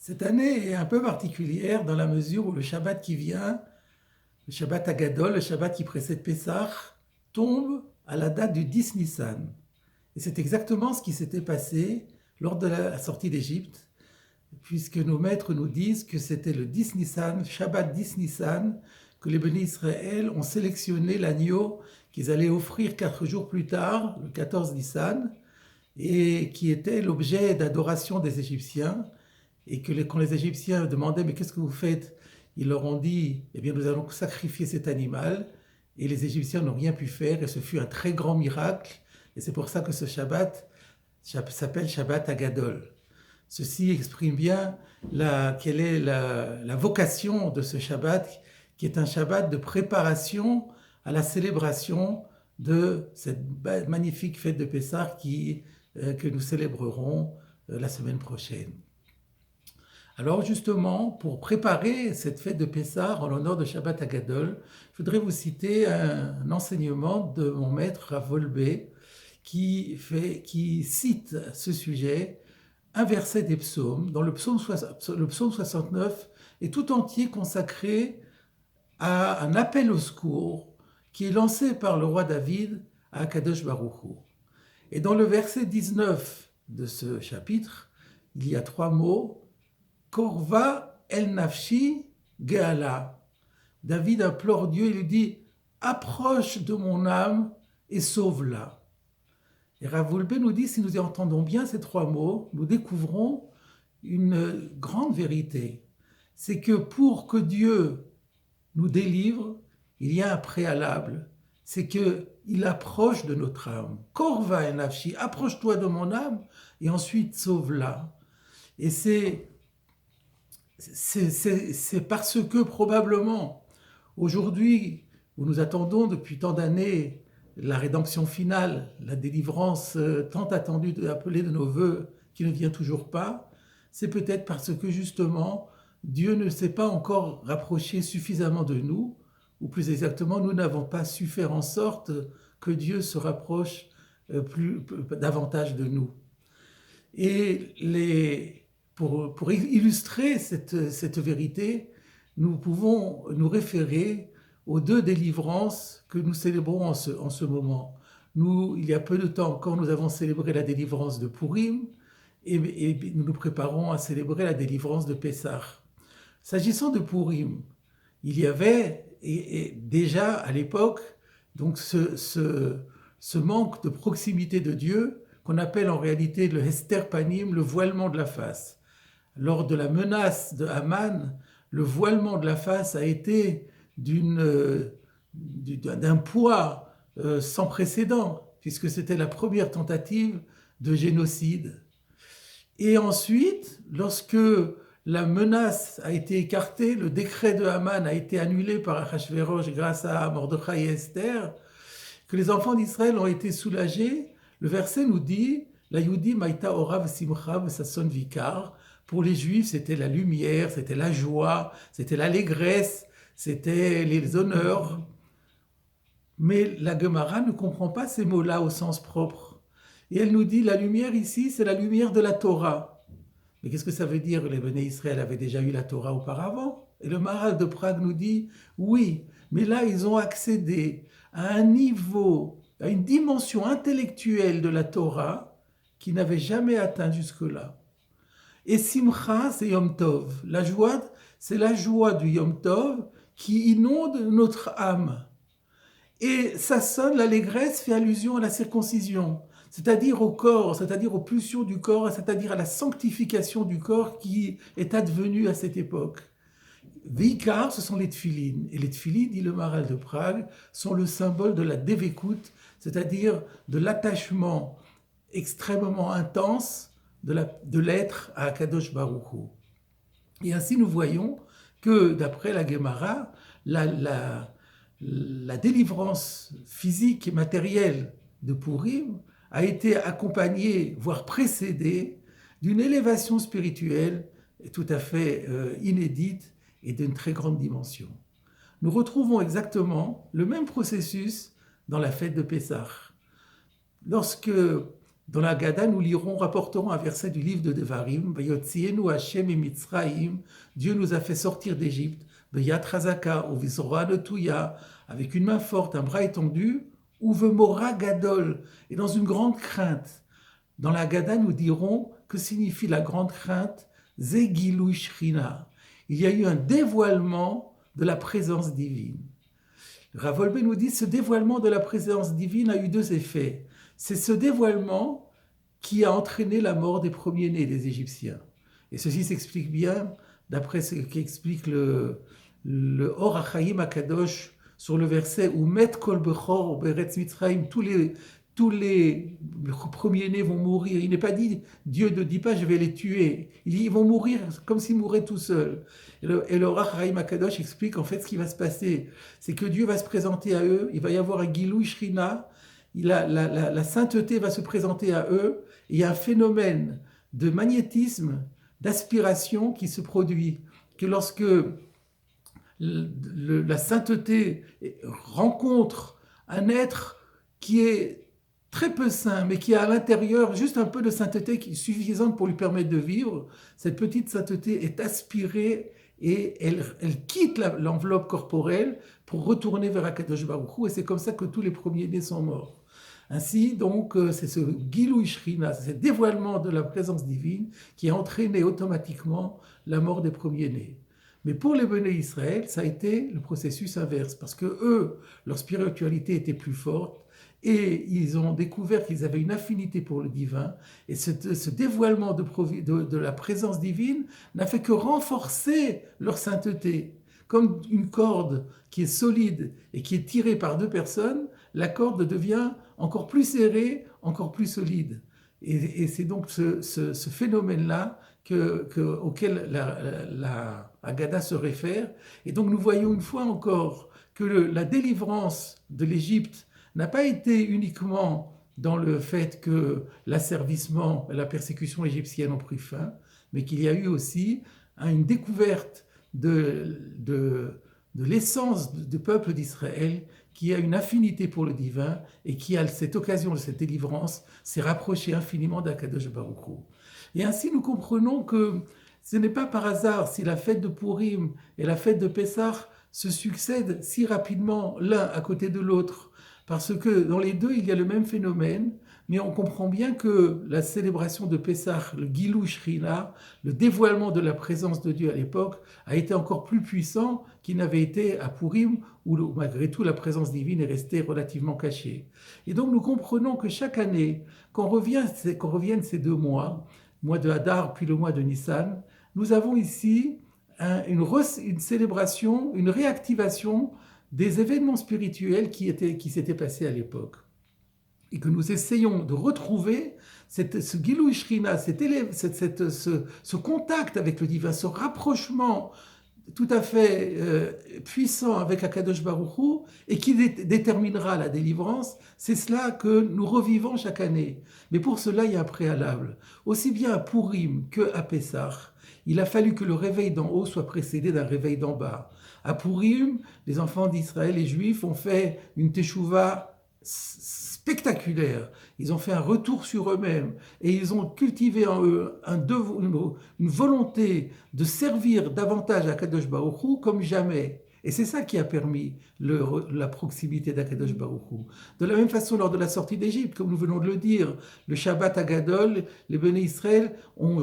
Cette année est un peu particulière dans la mesure où le Shabbat qui vient, le Shabbat Agadol, le Shabbat qui précède Pessah, tombe à la date du 10 Nissan. Et c'est exactement ce qui s'était passé lors de la sortie d'Égypte, puisque nos maîtres nous disent que c'était le 10 Nissan, Shabbat 10 Nissan, que les bénis Israël ont sélectionné l'agneau qu'ils allaient offrir 4 jours plus tard, le 14 Nissan, et qui était l'objet d'adoration des Égyptiens. Et que quand les Égyptiens demandaient mais qu'est-ce que vous faites, ils leur ont dit eh bien nous allons sacrifier cet animal, et les Égyptiens n'ont rien pu faire, et ce fut un très grand miracle, et c'est pour ça que ce Shabbat s'appelle Shabbat Agadol. Ceci exprime bien quelle est la vocation de ce Shabbat, qui est un Shabbat de préparation à la célébration de cette magnifique fête de Pessah que nous célébrerons la semaine prochaine. Alors justement, pour préparer cette fête de Pessah en l'honneur de Shabbat Agadol, je voudrais vous citer un enseignement de mon maître Rav Wolbe qui cite à ce sujet un verset des psaumes, dans le psaume 69 est tout entier consacré à un appel au secours qui est lancé par le roi David à Akadosh Baruch Hu. Et dans le verset 19 de ce chapitre, il y a 3 mots, Korva el nafshi geala. David implore Dieu, il lui dit approche de mon âme et sauve-la. Et Rav Wolbe nous dit, si nous entendons bien ces 3 mots, nous découvrons une grande vérité. C'est que pour que Dieu nous délivre, il y a un préalable. C'est qu'il approche de notre âme. Korva el nafshi, approche-toi de mon âme et ensuite sauve-la. Et c'est parce que probablement, aujourd'hui, où nous attendons depuis tant d'années la rédemption finale, la délivrance tant attendue appelée de nos voeux, qui ne vient toujours pas, c'est peut-être parce que justement, Dieu ne s'est pas encore rapproché suffisamment de nous, ou plus exactement, nous n'avons pas su faire en sorte que Dieu se rapproche davantage de nous. Et pour illustrer cette vérité, nous pouvons nous référer aux 2 délivrances que nous célébrons en ce moment. Il y a peu de temps encore, nous avons célébré la délivrance de Purim et nous nous préparons à célébrer la délivrance de Pessah. S'agissant de Purim, il y avait déjà à l'époque donc ce manque de proximité de Dieu qu'on appelle en réalité le Hester Panim, le voilement de la face. Lors de la menace de Haman, le voilement de la face a été d'un poids sans précédent, puisque c'était la première tentative de génocide. Et ensuite, lorsque la menace a été écartée, le décret de Haman a été annulé par Achashverosh grâce à Mordechai et Esther, que les enfants d'Israël ont été soulagés, le verset nous dit « La Yudi maïta orav simcha v'sasson vikar » Pour les Juifs, c'était la lumière, c'était la joie, c'était l'allégresse, c'était les honneurs. Mais la Gemara ne comprend pas ces mots-là au sens propre. Et elle nous dit, la lumière ici, c'est la lumière de la Torah. Mais qu'est-ce que ça veut dire? Les Béné Israël avaient déjà eu la Torah auparavant. Et le Maharal de Prague nous dit, oui, mais là, ils ont accédé à un niveau, à une dimension intellectuelle de la Torah qu'ils n'avaient jamais atteint jusque-là. Et Simcha, c'est Yom Tov. La joie, c'est la joie du Yom Tov qui inonde notre âme. Et ça sonne, l'allégresse fait allusion à la circoncision, c'est-à-dire au corps, c'est-à-dire aux pulsions du corps, c'est-à-dire à la sanctification du corps qui est advenue à cette époque. Vikar, ce sont les tfilines. Et les tfilines, dit le Maharal de Prague, sont le symbole de la dévécoute, c'est-à-dire de l'attachement extrêmement intense de l'être à Akadosh Baruch Hu. Et ainsi nous voyons que d'après la Gemara, la délivrance physique et matérielle de Purim a été accompagnée, voire précédée, d'une élévation spirituelle tout à fait inédite et d'une très grande dimension. Nous retrouvons exactement le même processus dans la fête de Pessah. Lorsque Dans la Haggadah, nous rapporterons un verset du livre de Devarim, Vayotzienu Hashem et Mitzrayim, Dieu nous a fait sortir d'Égypte, Beyat Razaka, ou Vizora Netouya, avec une main forte, un bras étendu, ou Vemora Gadol, et dans une grande crainte. Dans la Haggadah, nous dirons que signifie la grande crainte, Zegilui Shrina. Il y a eu un dévoilement de la présence divine. Rav Wolbe nous dit que ce dévoilement de la présence divine a eu deux effets. C'est ce dévoilement qui a entraîné la mort des premiers-nés des Égyptiens. Et ceci s'explique bien d'après ce qu'explique le Or HaChaim HaKadosh sur le verset où Met Kol Bechor Beretz Mitzrayim, tous les premiers-nés vont mourir. Il n'est pas dit, Dieu ne dit pas je vais les tuer. Il dit ils vont mourir comme s'ils mouraient tout seuls. Et le Or HaChaim HaKadosh explique en fait ce qui va se passer. C'est que Dieu va se présenter à eux, il va y avoir un Gilui Shrina, la sainteté va se présenter à eux, et il y a un phénomène de magnétisme, d'aspiration qui se produit, que lorsque la sainteté rencontre un être qui est très peu saint, mais qui a à l'intérieur juste un peu de sainteté qui est suffisante pour lui permettre de vivre, cette petite sainteté est aspirée et elle quitte l'enveloppe corporelle pour retourner vers Akadosh Baruch Hu, et c'est comme ça que tous les premiers-nés sont morts. Ainsi, donc, c'est ce Gilui Shrina, c'est ce dévoilement de la présence divine qui a entraîné automatiquement la mort des premiers-nés. Mais pour les Béné Israël, ça a été le processus inverse, parce que eux, leur spiritualité était plus forte, et ils ont découvert qu'ils avaient une affinité pour le divin, et ce dévoilement de la présence divine n'a fait que renforcer leur sainteté. Comme une corde qui est solide et qui est tirée par deux personnes, la corde devient encore plus serrée, encore plus solide. Et c'est donc ce phénomène-là auquel la Haggadah se réfère. Et donc nous voyons une fois encore que la délivrance de l'Égypte n'a pas été uniquement dans le fait que l'asservissement et la persécution égyptienne ont pris fin, mais qu'il y a eu aussi une découverte de l'essence du peuple d'Israël qui a une affinité pour le divin et qui, à cette occasion de cette délivrance, s'est rapproché infiniment d'Akadosh Baruch Hu. Et ainsi, nous comprenons que ce n'est pas par hasard si la fête de Purim et la fête de Pessah se succèdent si rapidement l'un à côté de l'autre, parce que dans les deux, il y a le même phénomène, mais on comprend bien que la célébration de Pessah, le Gilui Shrina, le dévoilement de la présence de Dieu à l'époque, a été encore plus puissant qu'il n'avait été à Purim, où malgré tout la présence divine est restée relativement cachée. Et donc nous comprenons que chaque année, qu'on revienne ces 2 mois, mois de Hadar puis le mois de Nissan, nous avons ici une célébration, une réactivation des événements spirituels qui s'étaient passés à l'époque. Et que nous essayons de retrouver ce Gilui Shrina, ce contact avec le divin, ce rapprochement tout à fait puissant avec Akadosh Baruch Hu, et qui déterminera la délivrance. C'est cela que nous revivons chaque année. Mais pour cela, il y a un préalable. Aussi bien à Purim qu'à Pessah, il a fallu que le réveil d'en haut soit précédé d'un réveil d'en bas. À Purim, les enfants d'Israël, les Juifs, ont fait une teshuva spectaculaire. Ils ont fait un retour sur eux-mêmes et ils ont cultivé en eux une volonté de servir davantage à Kadosh Baruch Hu comme jamais. Et c'est ça qui a permis la proximité d'Akadosh Baruch Hu. De la même façon, lors de la sortie d'Égypte, comme nous venons de le dire, le Shabbat Hagadol, les Béné Israël ont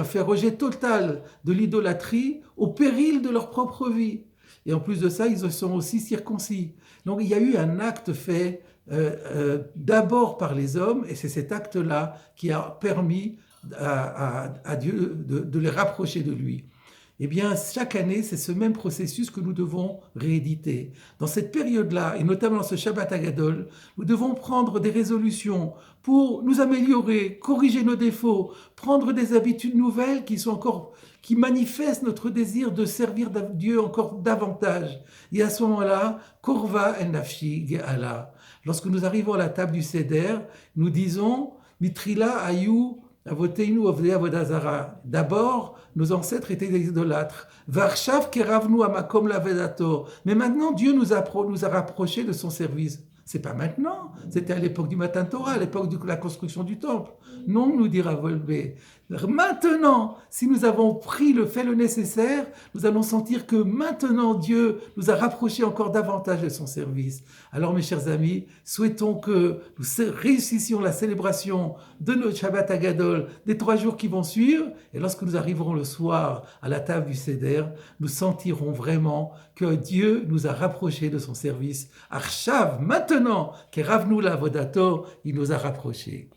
fait rejet total de l'idolâtrie au péril de leur propre vie. Et en plus de ça, ils se sont aussi circoncis. Donc il y a eu un acte fait d'abord par les hommes, et c'est cet acte-là qui a permis à Dieu de les rapprocher de lui. Eh bien, chaque année, c'est ce même processus que nous devons rééditer. Dans cette période-là, et notamment dans ce Shabbat Hagadol, nous devons prendre des résolutions pour nous améliorer, corriger nos défauts, prendre des habitudes nouvelles qui manifestent notre désir de servir Dieu encore davantage. Et à ce moment-là, Korva en nafshi ge'ala. Lorsque nous arrivons à la table du Seder, nous disons Mitrila ayu avoteinu ovdei avodazara. D'abord, nos ancêtres étaient des idolâtres. Varshav keravnu amakom lavedator. Mais maintenant, Dieu nous a rapprochés de son service. C'est pas maintenant, c'était à l'époque du Matan Torah, à l'époque de la construction du temple. Non, nous dira Volvé. Maintenant, si nous avons fait le nécessaire, nous allons sentir que maintenant Dieu nous a rapprochés encore davantage de son service. Alors mes chers amis, souhaitons que nous réussissions la célébration de notre Shabbat Agadol des 3 jours qui vont suivre, et lorsque nous arriverons le soir à la table du Seder, nous sentirons vraiment que Dieu nous a rapprochés de son service. Arshav, maintenant, Keravnu la Vodato, il nous a rapprochés.